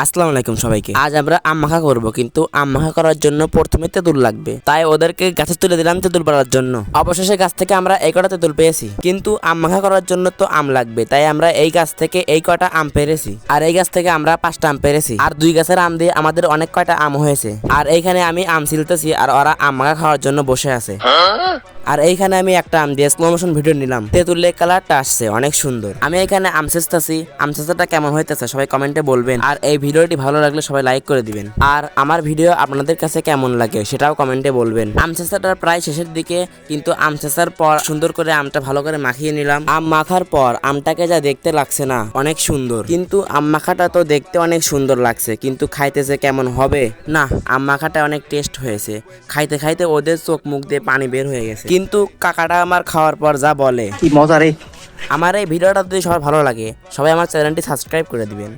আসসালামু আলাইকুম সবাইকে। আজ আমরা আম মাখা করবো, কিন্তু আম মাখা করার জন্য প্রথমে তেঁতুল লাগবে। তাই ওদেরকে গাছে তুলে দিলাম তেঁতুল পাড়ার জন্য। অবশেষে গাছ থেকে আমরা এই কটা তেঁতুল পেয়েছি, কিন্তু আম মাখা করার জন্য তো আম লাগবে, তাই আমরা এই গাছ থেকে এই কটা আম পেরেছি। আর এই গাছ থেকে আমরা 5টা আম পেরেছি, আর 2 গাছের আম দিয়ে আমাদের অনেক কয়টা আম হয়েছে। আর এইখানে আমি আম ছিলতেছি, আর ওরা আম মাখা খাওয়ার জন্য বসে আছে। আর এইখানে আমি একটা আম দিয়ে স্লো মোশন ভিডিও নিলাম। তেঁতুলের কালারটা আসছে অনেক সুন্দর। আমি এখানে আম চেষ্টাছি, আম চেষ্টাটা কেমন হইতেছে সবাই কমেন্টে বলবেন। আর এই ভিডিওটি ভালো লাগলে সবাই লাইক করে দিবেন। আর আমার ভিডিও আপনাদের কাছে কেমন লাগে সেটাও কমেন্টে বলবেন। আম চেষ্টাটার প্রায় শেষের দিকে, কিন্তু আম চেষ্টার পর সুন্দর করে আমটা ভালো করে মাখিয়ে নিলাম। আম মাখার পর আমটাকে যা দেখতে লাগছে না অনেক সুন্দর, কিন্তু আম মাখাটা তো দেখতে অনেক সুন্দর লাগছে, কিন্তু খাইতেছে কেমন হবে না। আম মাখাটা অনেক টেস্ট হয়েছে। খাইতে খাইতে ওদের চোখ মুখ দিয়ে পানি বের হয়ে গেছে। কিন্তু কাকাটা আমার খাওয়ার পর যা বলে, কি মজা রে। আমার এই ভিডিওটা যদি সবার ভালো লাগে সবাই আমার চ্যানেলটি সাবস্ক্রাইব করে দিবেন।